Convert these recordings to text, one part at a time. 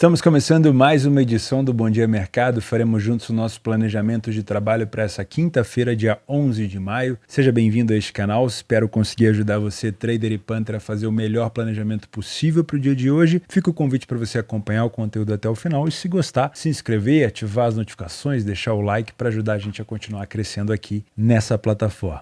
Estamos começando mais uma edição do Bom Dia Mercado. Faremos juntos o nosso planejamento de trabalho para essa quinta-feira, dia 11 de maio. Seja bem-vindo a este canal. Espero conseguir ajudar você, trader e punter, a fazer o melhor planejamento possível para o dia de hoje. Fica o convite para você acompanhar o conteúdo até o final e, se gostar, se inscrever, ativar as notificações, deixar o like para ajudar a gente a continuar crescendo aqui nessa plataforma.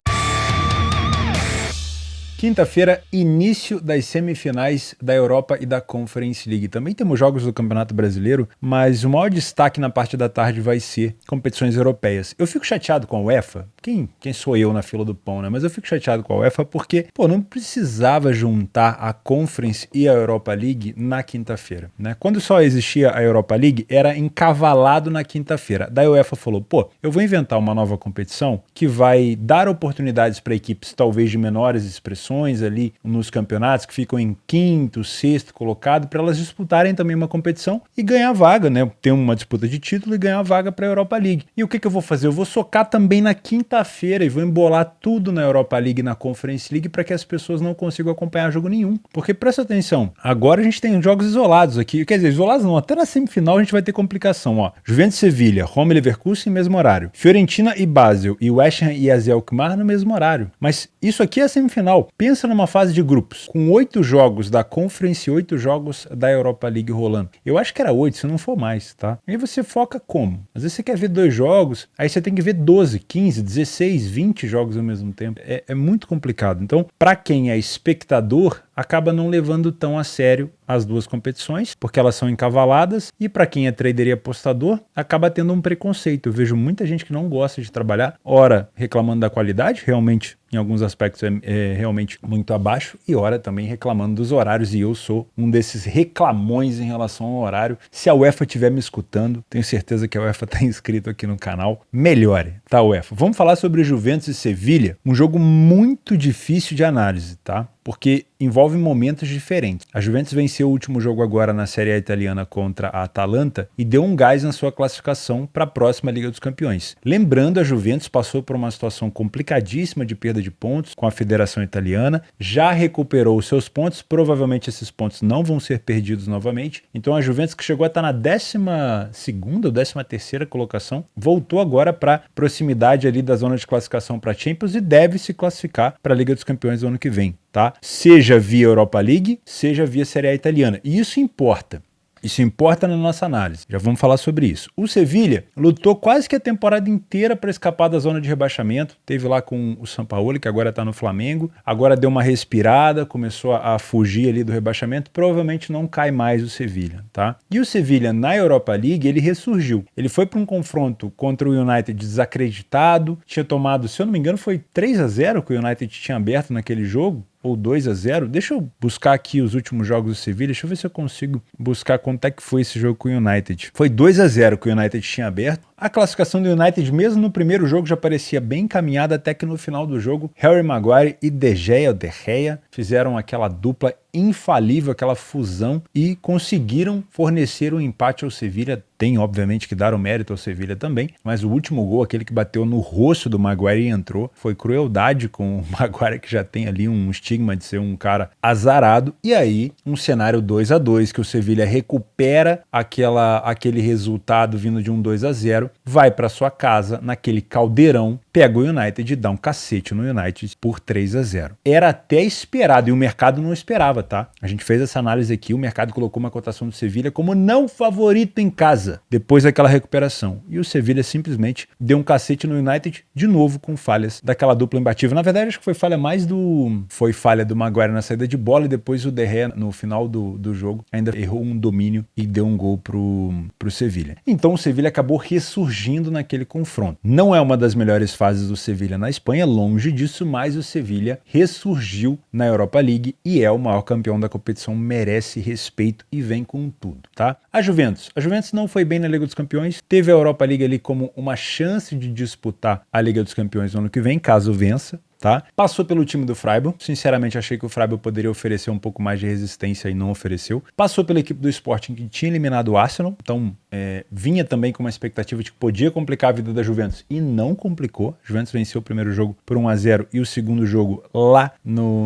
Quinta-feira, início das semifinais da Europa e da Conference League. Também temos jogos do Campeonato Brasileiro, mas o maior destaque na parte da tarde vai ser competições europeias. Eu fico chateado com a UEFA, quem sou eu na fila do pão, né? Mas eu fico chateado com a UEFA porque, não precisava juntar a Conference e a Europa League na quinta-feira, né? Quando só existia a Europa League, era encavalado na quinta-feira. Daí a UEFA falou, eu vou inventar uma nova competição que vai dar oportunidades para equipes talvez de menores expressões ali nos campeonatos, que ficam em quinto, sexto colocado, para elas disputarem também uma competição e ganhar vaga, né? Ter uma disputa de título e ganhar vaga para a Europa League. E o que eu vou fazer? Eu vou socar também na quinta-feira e vou embolar tudo na Europa League e na Conference League para que as pessoas não consigam acompanhar jogo nenhum. Porque presta atenção, agora a gente tem jogos isolados aqui, quer dizer, isolados não, até na semifinal a gente vai ter complicação, ó. Juventus e Sevilha, Roma e Leverkusen, mesmo horário. Fiorentina e Basel e West Ham e AZ Alkmaar no mesmo horário. Mas isso aqui é a semifinal. Pensa numa fase de grupos, com 8 jogos da Conference e 8 jogos da Europa League rolando. Eu acho que era 8, se não for mais, tá? Aí você foca como? Às vezes você quer ver 2 jogos, aí você tem que ver 12, 15, 16, 20 jogos ao mesmo tempo. É muito complicado. Então, para quem é espectador, acaba não levando tão a sério as duas competições, porque elas são encavaladas, e para quem é trader e apostador, acaba tendo um preconceito. Eu vejo muita gente que não gosta de trabalhar, ora reclamando da qualidade, realmente, em alguns aspectos é realmente muito abaixo, e ora também reclamando dos horários, e eu sou um desses reclamões em relação ao horário. Se a UEFA estiver me escutando, tenho certeza que a UEFA está inscrito aqui no canal, melhore, tá, UEFA? Vamos falar sobre Juventus e Sevilha, um jogo muito difícil de análise, tá? Porque envolve momentos diferentes. A Juventus venceu o último jogo agora na Série A italiana contra a Atalanta e deu um gás na sua classificação para a próxima Liga dos Campeões. Lembrando, a Juventus passou por uma situação complicadíssima de perda de pontos com a Federação Italiana, já recuperou os seus pontos, provavelmente esses pontos não vão ser perdidos novamente. Então a Juventus, que chegou a estar na 12ª ou 13ª colocação, voltou agora para proximidade ali da zona de classificação para a Champions e deve se classificar para a Liga dos Campeões do ano que vem, tá? Seja via Europa League, seja via Série A italiana. E isso importa. Isso importa na nossa análise. Já vamos falar sobre isso. O Sevilha lutou quase que a temporada inteira para escapar da zona de rebaixamento. Teve lá com o Sampaoli, que agora está no Flamengo. Agora deu uma respirada, começou a fugir ali do rebaixamento. Provavelmente não cai mais o Sevilha, tá? E o Sevilha na Europa League, ele ressurgiu. Ele foi para um confronto contra o United desacreditado. Tinha tomado, se eu não me engano, foi 3-0 que o United tinha aberto naquele jogo. Ou 2-0. Deixa eu buscar aqui os últimos jogos do Sevilha. Deixa eu ver se eu consigo buscar quanto é que foi esse jogo com o United. Foi 2-0 que o United tinha aberto. A classificação do United, mesmo no primeiro jogo, já parecia bem encaminhada, até que no final do jogo, Harry Maguire e De Gea fizeram aquela dupla infalível, aquela fusão, e conseguiram fornecer um empate ao Sevilha. Tem, obviamente, que dar o mérito ao Sevilha também, mas o último gol, aquele que bateu no rosto do Maguire e entrou, foi crueldade com o Maguire, que já tem ali um estigma de ser um cara azarado. E aí, um cenário 2-2, que o Sevilha recupera aquele resultado vindo de um 2-0, vai para sua casa, naquele caldeirão, pega o United e dá um cacete no United por 3-0. Era até esperado, e o mercado não esperava, tá? A gente fez essa análise aqui, o mercado colocou uma cotação do Sevilha como não favorito em casa, depois daquela recuperação. E o Sevilha simplesmente deu um cacete no United, de novo com falhas daquela dupla imbatível. Na verdade, acho que foi falha do Maguire na saída de bola, e depois o De Gea, no final do jogo, ainda errou um domínio e deu um gol pro Sevilha. Então o Sevilha acabou ressurgindo naquele confronto. Não é uma das melhores fases do Sevilha na Espanha, longe disso, mas o Sevilha ressurgiu na Europa League e é o maior campeão da competição, merece respeito e vem com tudo, tá? A Juventus não foi bem na Liga dos Campeões, teve a Europa League ali como uma chance de disputar a Liga dos Campeões no ano que vem, caso vença. tá? Passou pelo time do Freiburg, sinceramente achei que o Freiburg poderia oferecer um pouco mais de resistência e não ofereceu. Passou pela equipe do Sporting, que tinha eliminado o Arsenal, então vinha também com uma expectativa de que podia complicar a vida da Juventus e não complicou. A Juventus venceu o primeiro jogo por 1-0 e o segundo jogo lá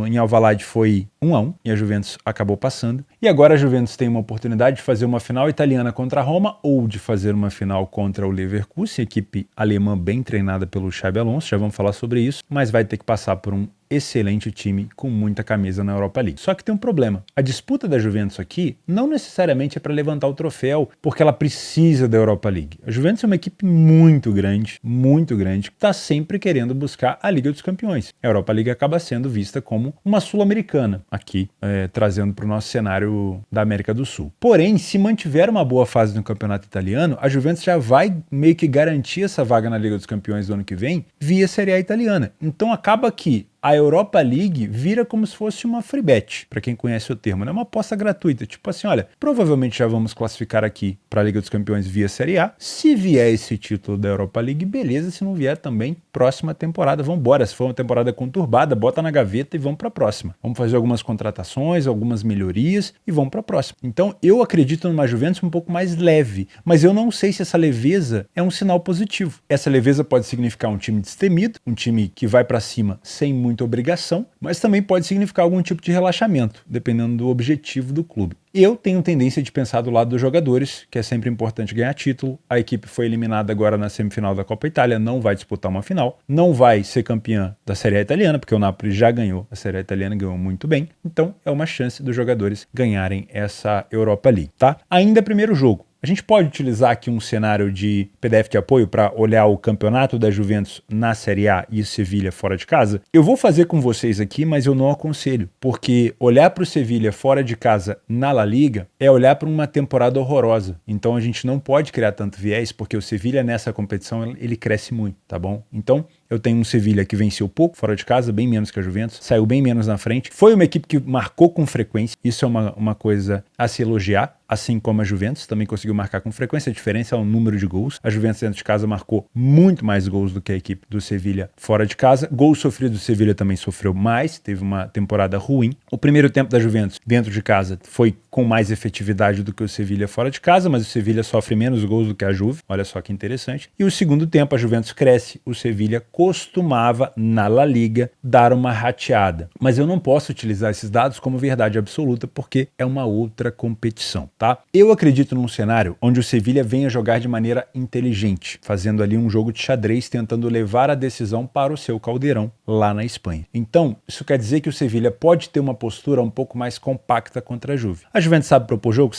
em Alvalade foi 1-1 e a Juventus acabou passando. E agora a Juventus tem uma oportunidade de fazer uma final italiana contra a Roma ou de fazer uma final contra o Leverkusen, equipe alemã bem treinada pelo Xabi Alonso, já vamos falar sobre isso, mas vai ter que passar por um excelente time com muita camisa na Europa League. Só que tem um problema. A disputa da Juventus aqui não necessariamente é para levantar o troféu, porque ela precisa da Europa League. A Juventus é uma equipe muito grande, que está sempre querendo buscar a Liga dos Campeões. A Europa League acaba sendo vista como uma sul-americana, aqui trazendo para o nosso cenário da América do Sul. Porém, se mantiver uma boa fase no campeonato italiano, a Juventus já vai meio que garantir essa vaga na Liga dos Campeões do ano que vem via Série A italiana. Então acaba que a Europa League vira como se fosse uma free bet, para quem conhece o termo, né? Uma aposta gratuita, tipo assim, olha, provavelmente já vamos classificar aqui para a Liga dos Campeões via Série A, se vier esse título da Europa League, beleza, se não vier também, próxima temporada, vamos embora, se for uma temporada conturbada, bota na gaveta e vamos para a próxima. Vamos fazer algumas contratações, algumas melhorias e vamos para a próxima. Então, eu acredito numa Juventus um pouco mais leve, mas eu não sei se essa leveza é um sinal positivo. Essa leveza pode significar um time destemido, um time que vai para cima sem muita obrigação, mas também pode significar algum tipo de relaxamento, dependendo do objetivo do clube. Eu tenho tendência de pensar do lado dos jogadores, que é sempre importante ganhar título. A equipe foi eliminada agora na semifinal da Copa Itália, não vai disputar uma final, não vai ser campeã da Série A italiana, porque o Napoli já ganhou a Série A italiana, ganhou muito bem. Então é uma chance dos jogadores ganharem essa Europa League, tá? Ainda é primeiro jogo. A gente pode utilizar aqui um cenário de PDF de apoio para olhar o campeonato da Juventus na Série A e o Sevilha fora de casa? Eu vou fazer com vocês aqui, mas eu não aconselho, porque olhar para o Sevilha fora de casa na La Liga é olhar para uma temporada horrorosa. Então a gente não pode criar tanto viés, porque o Sevilha nessa competição ele cresce muito, tá bom? Então eu tenho um Sevilha que venceu pouco fora de casa, bem menos que a Juventus, saiu bem menos na frente. Foi uma equipe que marcou com frequência, isso é uma coisa a se elogiar, assim como a Juventus também conseguiu marcar com frequência. A diferença é o número de gols. A Juventus dentro de casa marcou muito mais gols do que a equipe do Sevilha fora de casa. Gols sofridos do Sevilha também sofreu mais, teve uma temporada ruim. O primeiro tempo da Juventus dentro de casa foi com mais efetividade do que o Sevilha fora de casa, mas o Sevilha sofre menos gols do que a Juve, olha só que interessante. E o segundo tempo a Juventus cresce, o Sevilha costumava na La Liga dar uma rateada. Mas eu não posso utilizar esses dados como verdade absoluta porque é uma outra competição, tá? Eu acredito num cenário onde o Sevilha venha jogar de maneira inteligente, fazendo ali um jogo de xadrez, tentando levar a decisão para o seu caldeirão lá na Espanha. Então, isso quer dizer que o Sevilha pode ter uma postura um pouco mais compacta contra a Juve. A Juventus sabe propor jogo?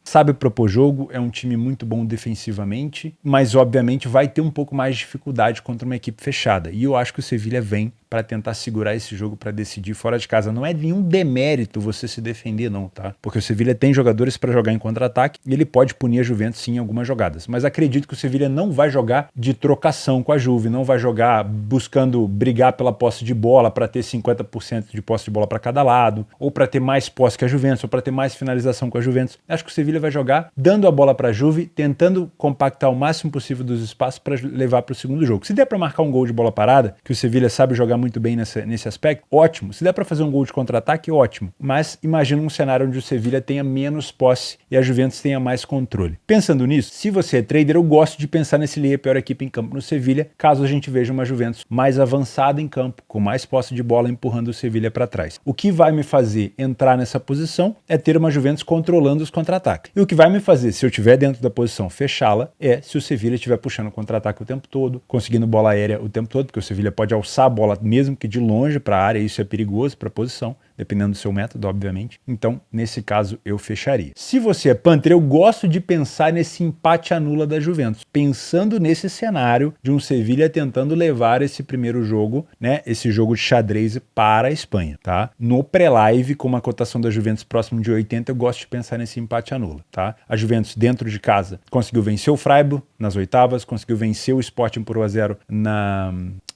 Sabe propor jogo, é um time muito bom defensivamente, mas obviamente vai ter um pouco mais de dificuldade contra uma equipe fechada. E eu acho que o Sevilha vem para tentar segurar esse jogo para decidir fora de casa. Não é nenhum demérito você se defender não, tá? Porque o Sevilha tem jogadores para jogar em contra-ataque e ele pode punir a Juventus sim em algumas jogadas. Mas acredito que o Sevilha não vai jogar de trocação com a Juve, não vai jogar buscando brigar pela posse de bola para ter 50% de posse de bola para cada lado, ou para ter mais posse que a Juventus, ou para ter mais finalização com a Juventus. Acho que o Sevilha vai jogar dando a bola para a Juve, tentando compactar o máximo possível dos espaços para levar para o segundo jogo. Se der para marcar um gol de bola parada, que o Sevilha sabe jogar muito bem nesse aspecto, ótimo. Se der para fazer um gol de contra-ataque, ótimo. Mas imagina um cenário onde o Sevilha tenha menos posse e a Juventus tenha mais controle. Pensando nisso, se você é trader, eu gosto de pensar nesse Liga pior equipe em campo no Sevilha, caso a gente veja uma Juventus mais avançada em campo, com mais posse de bola, empurrando o Sevilha para trás. O que vai me fazer entrar nessa posição é ter uma Juventus controlando os contra-ataques. E o que vai me fazer, se eu estiver dentro da posição, fechá-la, é se o Sevilha estiver puxando o contra-ataque o tempo todo, conseguindo bola aérea o tempo todo, porque o Sevilha pode alçar a bola mesmo que de longe para a área, isso é perigoso para a posição, dependendo do seu método, obviamente. Então, nesse caso, eu fecharia. Se você é Panther, eu gosto de pensar nesse empate anula da Juventus, pensando nesse cenário de um Sevilha tentando levar esse primeiro jogo, né, esse jogo de xadrez para a Espanha, tá? No pré-live, com uma cotação da Juventus próximo de 80, eu gosto de pensar nesse empate anula, tá? A Juventus, dentro de casa, conseguiu vencer o Freiburg nas oitavas, conseguiu vencer o Sporting por 1-0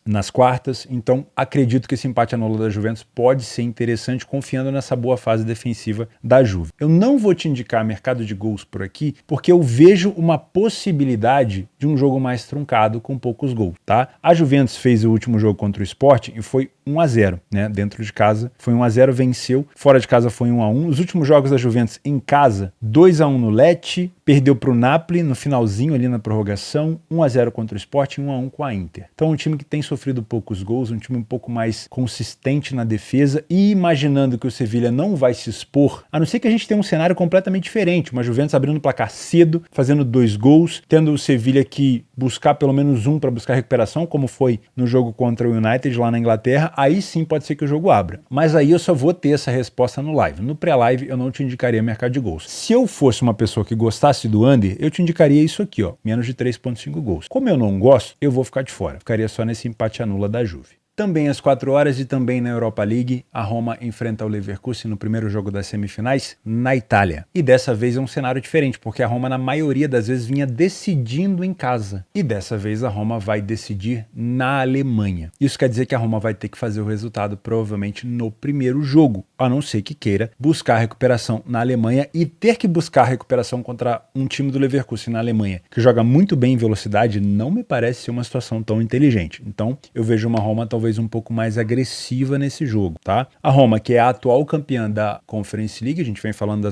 nas quartas, então acredito que esse empate anula da Juventus pode ser interessante, confiando nessa boa fase defensiva da Juve. Eu não vou te indicar mercado de gols por aqui, porque eu vejo uma possibilidade de um jogo mais truncado com poucos gols, tá? A Juventus fez o último jogo contra o Sporting e foi 1-0, né? Dentro de casa foi 1-0, venceu. Fora de casa foi 1-1. Os últimos jogos da Juventus em casa, 2-1 no Lecce, perdeu para o Napoli no finalzinho ali na prorrogação, 1-0 contra o Sport e 1-1 com a Inter. Então um time que tem sofrido poucos gols, um time um pouco mais consistente na defesa e imaginando que o Sevilha não vai se expor, a não ser que a gente tenha um cenário completamente diferente, uma Juventus abrindo o placar cedo, fazendo 2 gols, tendo o Sevilha que buscar pelo menos um para buscar recuperação, como foi no jogo contra o United lá na Inglaterra, aí sim pode ser que o jogo abra. Mas aí eu só vou ter essa resposta no live. No pré-live eu não te indicaria mercado de gols. Se eu fosse uma pessoa que gostasse do under, eu te indicaria isso aqui, ó, menos de 3,5 gols. Como eu não gosto, eu vou ficar de fora. Ficaria só nesse empate anula da Juve. Também às 4 horas e também na Europa League, a Roma enfrenta o Leverkusen no primeiro jogo das semifinais na Itália. E dessa vez é um cenário diferente, porque a Roma na maioria das vezes vinha decidindo em casa. E dessa vez a Roma vai decidir na Alemanha. Isso quer dizer que a Roma vai ter que fazer o resultado provavelmente no primeiro jogo, a não ser que queira buscar recuperação na Alemanha e ter que buscar recuperação contra um time do Leverkusen na Alemanha, que joga muito bem em velocidade, não me parece ser uma situação tão inteligente. Então eu vejo uma Roma talvez um pouco mais agressiva nesse jogo, tá? A Roma, que é a atual campeã da Conference League, a gente vem falando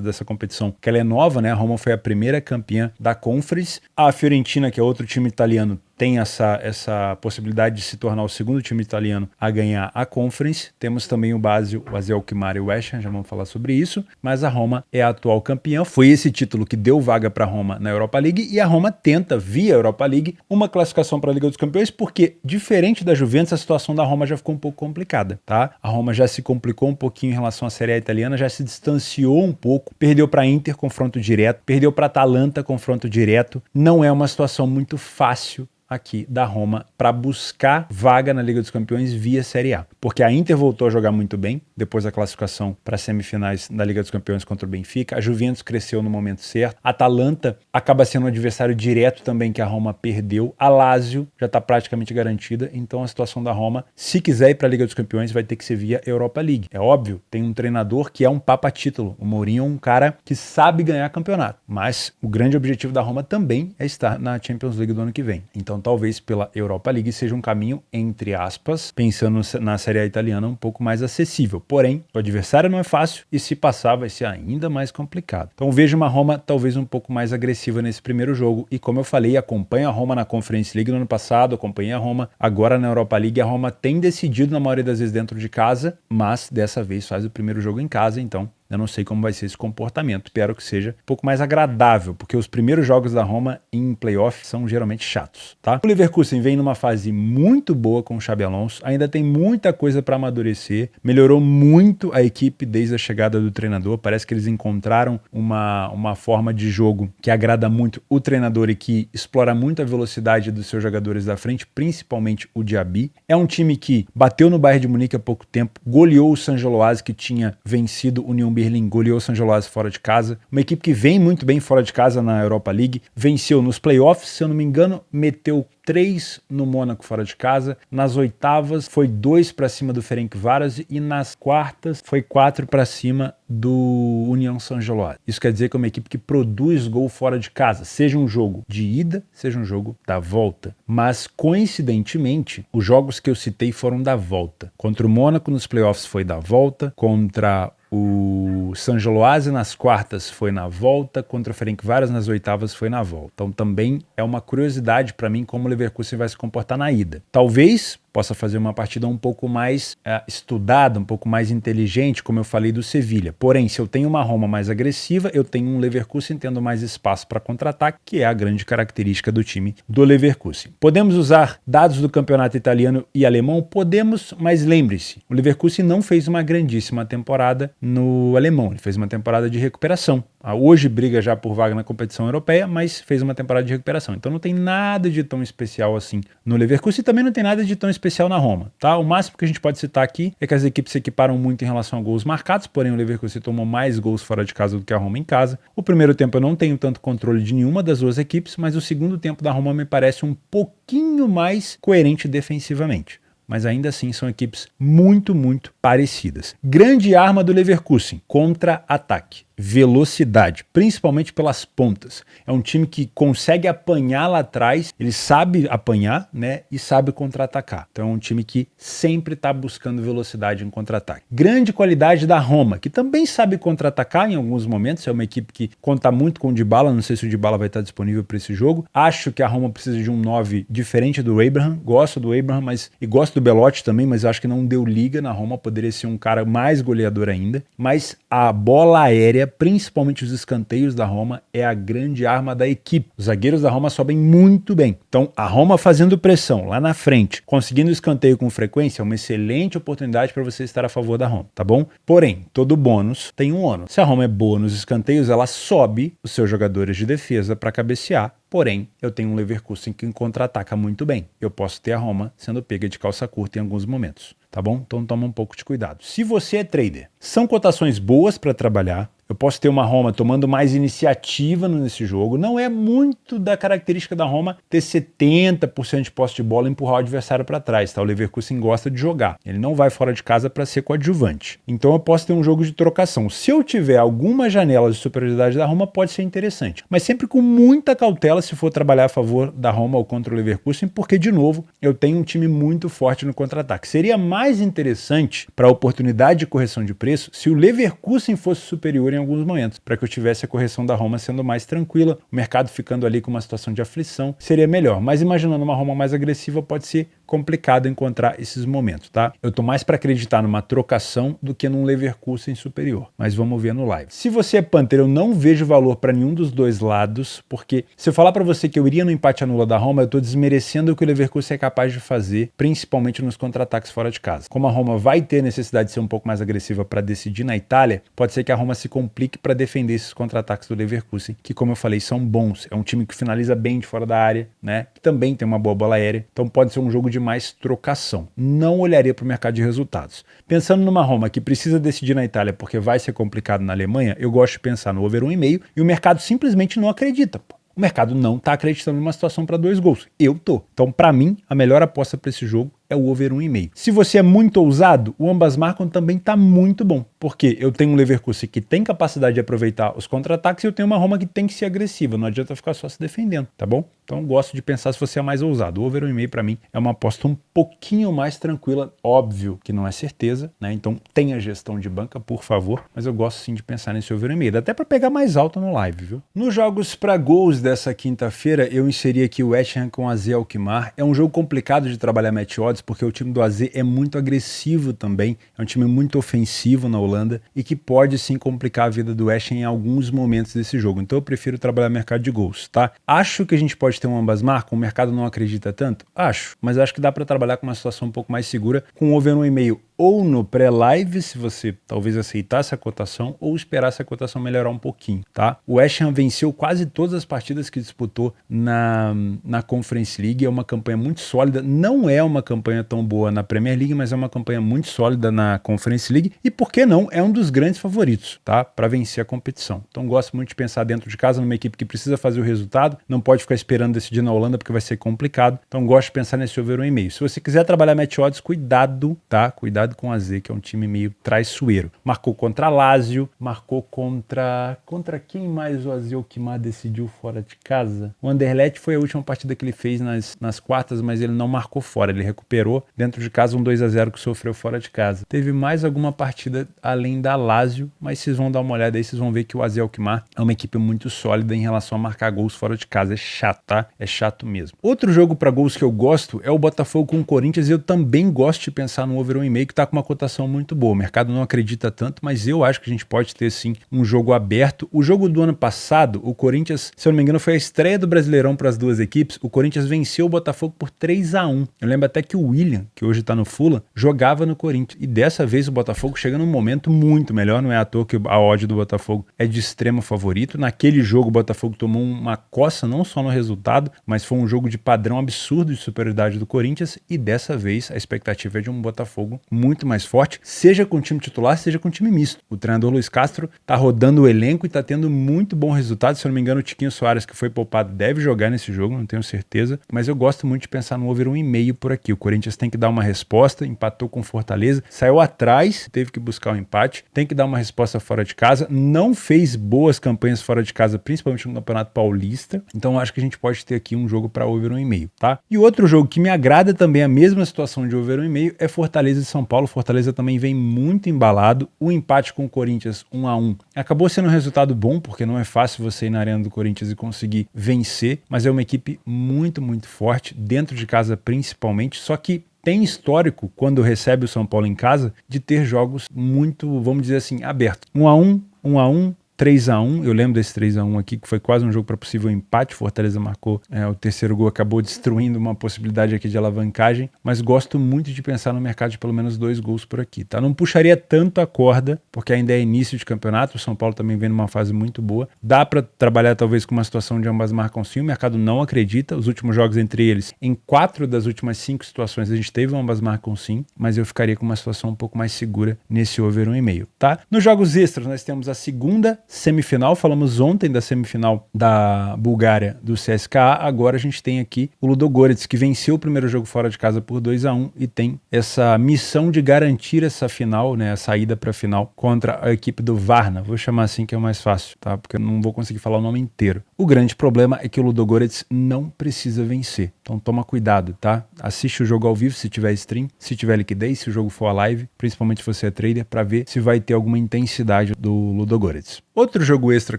dessa competição, que ela é nova, né? A Roma foi a primeira campeã da Conference. A Fiorentina, que é outro time italiano, tem essa possibilidade de se tornar o segundo time italiano a ganhar a Conference. Temos também o Basel, o AZ Alkmaar e o West Ham, já vamos falar sobre isso, mas a Roma é a atual campeã. Foi esse título que deu vaga para a Roma na Europa League e a Roma tenta, via Europa League, uma classificação para a Liga dos Campeões, porque, diferente da Juventus, a situação da Roma já ficou um pouco complicada, tá? A Roma já se complicou um pouquinho em relação à Série A italiana, já se distanciou um pouco, perdeu para a Inter, confronto direto, perdeu para a Atalanta, confronto direto. Não é uma situação muito fácil aqui da Roma para buscar vaga na Liga dos Campeões via Série A. Porque a Inter voltou a jogar muito bem depois da classificação para as semifinais da Liga dos Campeões contra o Benfica. A Juventus cresceu no momento certo. A Atalanta acaba sendo um adversário direto também que a Roma perdeu. A Lazio já está praticamente garantida. Então a situação da Roma, se quiser ir para a Liga dos Campeões, vai ter que ser via Europa League. É óbvio, tem um treinador que é um papa-título. O Mourinho é um cara que sabe ganhar campeonato. Mas o grande objetivo da Roma também é estar na Champions League do ano que vem. Então talvez pela Europa League seja um caminho, entre aspas, pensando na Série A italiana, um pouco mais acessível. Porém, o adversário não é fácil e se passar vai ser ainda mais complicado. Então vejo uma Roma talvez um pouco mais agressiva nesse primeiro jogo e, como eu falei, acompanho a Roma na Conference League no ano passado, acompanhei a Roma agora na Europa League. A Roma tem decidido na maioria das vezes dentro de casa, mas dessa vez faz o primeiro jogo em casa, então eu não sei como vai ser esse comportamento, espero que seja um pouco mais agradável, porque os primeiros jogos da Roma em playoff são geralmente chatos, tá? O Leverkusen vem numa fase muito boa com o Xabi Alonso, ainda tem muita coisa para amadurecer, melhorou muito a equipe desde a chegada do treinador, parece que eles encontraram uma forma de jogo que agrada muito o treinador e que explora muito a velocidade dos seus jogadores da frente, principalmente o Diaby. É um time que bateu no Bayern de Munique há pouco tempo, goleou o San Geloase, que tinha vencido o Union Berlim, goleou o San Geloase fora de casa. Uma equipe que vem muito bem fora de casa na Europa League. Venceu nos playoffs, se eu não me engano, meteu 3 no Mônaco fora de casa. Nas oitavas foi 2 para cima do Ferencváros e nas quartas foi 4 para cima do União San Geloase. Isso quer dizer que é uma equipe que produz gol fora de casa, seja um jogo de ida, seja um jogo da volta. Mas, coincidentemente, os jogos que eu citei foram da volta. Contra o Mônaco nos playoffs foi da volta, contra o San Geloase nas quartas foi na volta, contra o Ferencváros nas oitavas foi na volta. Então também é uma curiosidade para mim como o Leverkusen vai se comportar na ida. Talvez possa fazer uma partida um pouco mais estudada, um pouco mais inteligente, como eu falei do Sevilha. Porém, se eu tenho uma Roma mais agressiva, eu tenho um Leverkusen tendo mais espaço para contra-ataque, que é a grande característica do time do Leverkusen. Podemos usar dados do campeonato italiano e alemão? Podemos, mas lembre-se, o Leverkusen não fez uma grandíssima temporada no alemão, ele fez uma temporada de recuperação. Hoje briga já por vaga na competição europeia, mas fez uma temporada de recuperação. Então não tem nada de tão especial assim no Leverkusen e também não tem nada de tão especial na Roma, tá? O máximo que a gente pode citar aqui é que as equipes se equiparam muito em relação a gols marcados, porém o Leverkusen tomou mais gols fora de casa do que a Roma em casa. O primeiro tempo eu não tenho tanto controle de nenhuma das duas equipes, mas o segundo tempo da Roma me parece um pouquinho mais coerente defensivamente. Mas ainda assim são equipes muito, muito parecidas. Grande arma do Leverkusen, contra-ataque. velocidade, principalmente pelas pontas. É um time que consegue apanhar lá atrás, ele sabe apanhar, né, e sabe contra-atacar. Então é um time que sempre está buscando velocidade em contra-ataque. Grande qualidade da Roma, que também sabe contra-atacar em alguns momentos, é uma equipe que conta muito com o Dybala, não sei se o Dybala vai estar disponível para esse jogo. Acho que a Roma precisa de um 9 diferente do Abraham, gosto do Abraham, e gosto do Belotti também, mas acho que não deu liga na Roma, poderia ser um cara mais goleador ainda, mas a bola aérea, principalmente os escanteios da Roma, é a grande arma da equipe. Os zagueiros da Roma sobem muito bem. Então, a Roma fazendo pressão lá na frente, conseguindo escanteio com frequência, é uma excelente oportunidade para você estar a favor da Roma, tá bom? Porém, todo bônus tem um ônus. Se a Roma é boa nos escanteios, ela sobe os seus jogadores de defesa para cabecear. Porém, eu tenho um Leverkusen que contra-ataca muito bem. Eu posso ter a Roma sendo pega de calça curta em alguns momentos, tá bom? Então toma um pouco de cuidado. Se você é trader, são cotações boas para trabalhar. Eu posso ter uma Roma tomando mais iniciativa nesse jogo. Não é muito da característica da Roma ter 70% de posse de bola e empurrar o adversário para trás, tá? O Leverkusen gosta de jogar. Ele não vai fora de casa para ser coadjuvante. Então eu posso ter um jogo de trocação. Se eu tiver alguma janela de superioridade da Roma, pode ser interessante. Mas sempre com muita cautela se for trabalhar a favor da Roma ou contra o Leverkusen, porque, de novo, eu tenho um time muito forte no contra-ataque. Seria mais interessante para a oportunidade de correção de preço se o Leverkusen fosse superior em alguns momentos, para que eu tivesse a correção da Roma sendo mais tranquila, o mercado ficando ali com uma situação de aflição, seria melhor. Mas imaginando uma Roma mais agressiva, pode ser complicado encontrar esses momentos, tá? Eu tô mais para acreditar numa trocação do que num Leverkusen superior, mas vamos ver no live. Se você é Panther, eu não vejo valor para nenhum dos dois lados, porque se eu falar para você que eu iria no empate anula da Roma, eu tô desmerecendo o que o Leverkusen é capaz de fazer, principalmente nos contra-ataques fora de casa. Como a Roma vai ter necessidade de ser um pouco mais agressiva para decidir na Itália, pode ser que a Roma se complique para defender esses contra-ataques do Leverkusen, que, como eu falei, são bons. É um time que finaliza bem de fora da área, né? Que também tem uma boa bola aérea, então pode ser um jogo de mais trocação. Não olharia para o mercado de resultados. Pensando numa Roma que precisa decidir na Itália porque vai ser complicado na Alemanha, eu gosto de pensar no over 1,5 e o mercado simplesmente não acredita. O mercado não está acreditando numa situação para 2 gols. Eu tô. Então, para mim, a melhor aposta para esse jogo é o over 1,5. Se você é muito ousado, o ambas marcam também está muito bom, porque eu tenho um Leverkusen que tem capacidade de aproveitar os contra-ataques e eu tenho uma Roma que tem que ser agressiva, não adianta ficar só se defendendo, tá bom? Então eu gosto de pensar se você é mais ousado. O over 1,5 para mim é uma aposta um pouquinho mais tranquila, óbvio que não é certeza, né? Então tenha gestão de banca, por favor, mas eu gosto sim de pensar nesse over 1,5, até para pegar mais alto no live, viu? Nos jogos para gols dessa quinta-feira, eu inseri aqui o West Ham com AZ Alkmaar. É um jogo complicado de trabalhar match odds, porque o time do AZ é muito agressivo também, é um time muito ofensivo na Holanda e que pode sim complicar a vida do West Ham em alguns momentos desse jogo. Então eu prefiro trabalhar mercado de gols, tá? Acho que a gente pode ter um ambas marcam, o mercado não acredita tanto? Acho, mas acho que dá para trabalhar com uma situação um pouco mais segura, com over 1,5 ou no pré-live, se você talvez aceitar essa cotação, ou esperar essa cotação melhorar um pouquinho, tá? O West Ham venceu quase todas as partidas que disputou na Conference League, é uma campanha muito sólida, não é uma campanha tão boa na Premier League, mas é uma campanha muito sólida na Conference League, e por que não, é um dos grandes favoritos, tá? Para vencer a competição. Então gosto muito de pensar dentro de casa numa equipe que precisa fazer o resultado, não pode ficar esperando decidir na Holanda, porque vai ser complicado, então gosto de pensar nesse over 1,5. Se você quiser trabalhar match odds, cuidado, tá? Cuidado com a Z, que é um time meio traiçoeiro. Marcou contra a Lazio, marcou contra quem mais o AZ Alkmaar decidiu fora de casa? O Anderlecht foi a última partida que ele fez nas quartas, mas ele não marcou fora, ele recuperou dentro de casa um 2-0 que sofreu fora de casa. Teve mais alguma partida além da Lazio, mas vocês vão dar uma olhada aí, vocês vão ver que o AZ Alkmaar é uma equipe muito sólida em relação a marcar gols fora de casa. É chato, tá? É chato mesmo. Outro jogo para gols que eu gosto é o Botafogo com o Corinthians, e eu também gosto de pensar no over 1,5, que tá com uma cotação muito boa. O mercado não acredita tanto, mas eu acho que a gente pode ter sim um jogo aberto. O jogo do ano passado, o Corinthians, se eu não me engano, foi a estreia do Brasileirão para as duas equipes. O Corinthians venceu o Botafogo por 3-1. Eu lembro até que o William, que hoje tá no Fulham, jogava no Corinthians. E dessa vez o Botafogo chega num momento muito melhor, não é à toa que a odd do Botafogo é de extremo favorito. Naquele jogo o Botafogo tomou uma coça não só no resultado, mas foi um jogo de padrão absurdo de superioridade do Corinthians, e dessa vez a expectativa é de um Botafogo muito muito mais forte, seja com o time titular, seja com o time misto. O treinador Luiz Castro tá rodando o elenco e tá tendo muito bom resultado. Se eu não me engano, o Tiquinho Soares, que foi poupado, deve jogar nesse jogo, não tenho certeza, mas eu gosto muito de pensar no over 1,5 por aqui. O Corinthians tem que dar uma resposta, empatou com Fortaleza, saiu atrás, teve que buscar um empate, tem que dar uma resposta fora de casa, não fez boas campanhas fora de casa, principalmente no Campeonato Paulista, então acho que a gente pode ter aqui um jogo para over 1,5, tá? E outro jogo que me agrada também, a mesma situação de over 1,5, é Fortaleza e São Paulo. Fortaleza também vem muito embalado, o empate com o Corinthians 1-1 acabou sendo um resultado bom, porque não é fácil você ir na arena do Corinthians e conseguir vencer, mas é uma equipe muito, muito forte, dentro de casa principalmente, só que tem histórico, quando recebe o São Paulo em casa, de ter jogos muito, vamos dizer assim, abertos. 1-1, 1-1, 3-1, eu lembro desse 3-1 aqui, que foi quase um jogo para possível empate. Fortaleza marcou o terceiro gol, acabou destruindo uma possibilidade aqui de alavancagem, mas gosto muito de pensar no mercado de pelo menos 2 gols por aqui, tá? Não puxaria tanto a corda, porque ainda é início de campeonato, o São Paulo também vem numa fase muito boa, dá para trabalhar talvez com uma situação de ambas marcam sim, o mercado não acredita, os últimos jogos entre eles, em 4 das últimas 5 situações a gente teve ambas marcam sim, mas eu ficaria com uma situação um pouco mais segura nesse over 1,5, tá? Nos jogos extras nós temos a segunda semifinal, falamos ontem da semifinal da Bulgária do CSKA, agora a gente tem aqui o Ludogorets, que venceu o primeiro jogo fora de casa por 2-1 e tem essa missão de garantir essa final, né, a saída para a final contra a equipe do Varna, vou chamar assim que é mais fácil, tá? Porque eu não vou conseguir falar o nome inteiro. O grande problema é que o Ludogorets não precisa vencer, então toma cuidado, tá? Assiste o jogo ao vivo se tiver stream, se tiver liquidez, se o jogo for a live, principalmente se você é trader, para ver se vai ter alguma intensidade do Ludogorets. Outro jogo extra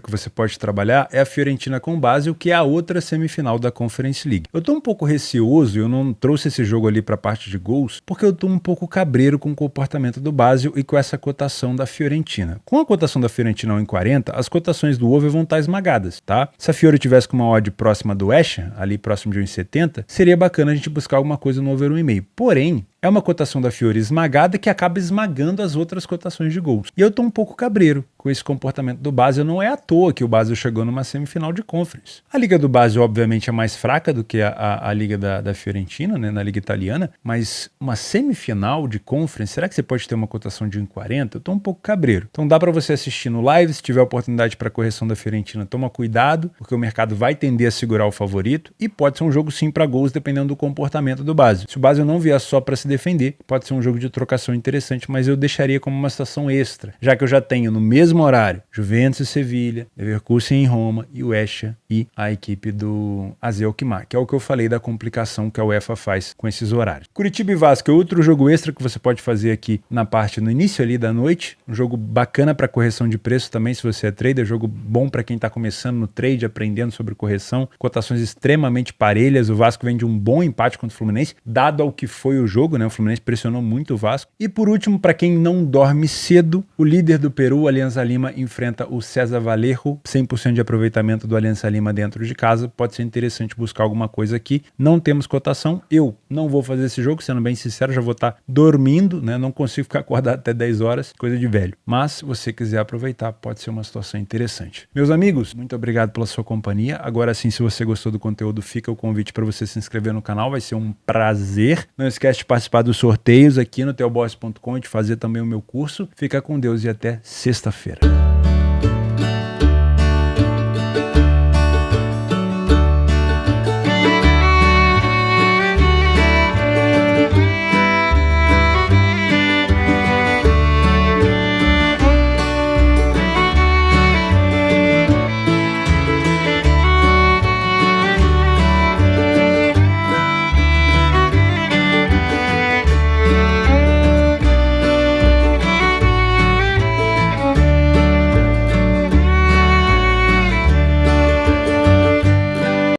que você pode trabalhar é a Fiorentina com o Basel, que é a outra semifinal da Conference League. Eu tô um pouco receoso, eu não trouxe esse jogo ali para a parte de gols, porque eu tô um pouco cabreiro com o comportamento do Basel e com essa cotação da Fiorentina. Com a cotação da Fiorentina 1,40, as cotações do over vão estar esmagadas, tá? Se a Fiore tivesse com uma odd próxima do Escher, ali próximo de 1,70, seria bacana a gente buscar alguma coisa no over 1,5. Porém, é uma cotação da Fiore esmagada que acaba esmagando as outras cotações de gols. E eu tô um pouco cabreiro com esse comportamento do Basel. Não é à toa que o Basel chegou numa semifinal de Conference. A liga do Basel, obviamente, é mais fraca do que a liga da Fiorentina, né, na liga italiana, mas uma semifinal de Conference, será que você pode ter uma cotação de 1,40? Eu tô um pouco cabreiro. Então dá para você assistir no live, se tiver oportunidade para correção da Fiorentina, toma cuidado, porque o mercado vai tender a segurar o favorito e pode ser um jogo sim para gols, dependendo do comportamento do Basel. Se o Basel não vier só para se defender, pode ser um jogo de trocação interessante, mas eu deixaria como uma situação extra, já que eu já tenho no mesmo horário Juventus e Sevilha, Leverkusen em Roma e o Escher e a equipe do AZ Alkmaar, que é o que eu falei da complicação que a UEFA faz com esses horários. Curitiba e Vasco é outro jogo extra que você pode fazer aqui na parte no início ali da noite, um jogo bacana para correção de preço também se você é trader, jogo bom para quem está começando no trade, aprendendo sobre correção, cotações extremamente parelhas, o Vasco vem de um bom empate contra o Fluminense, dado ao que foi o jogo, né? O Fluminense pressionou muito o Vasco. E por último, para quem não dorme cedo, o líder do Peru, Alianza Lima, enfrenta o César Vallejo, 100% de aproveitamento do Alianza Lima dentro de casa, pode ser interessante buscar alguma coisa aqui. Não temos cotação, eu não vou fazer esse jogo, sendo bem sincero, já vou estar dormindo, né? Não consigo ficar acordado até 10 horas, coisa de velho. Mas se você quiser aproveitar, pode ser uma situação interessante. Meus amigos, muito obrigado pela sua companhia. Agora sim, se você gostou do conteúdo, fica o convite para você se inscrever no canal, vai ser um prazer. Não esquece de participar dos sorteios aqui no teoboss.com e de fazer também o meu curso. Fica com Deus e até sexta-feira.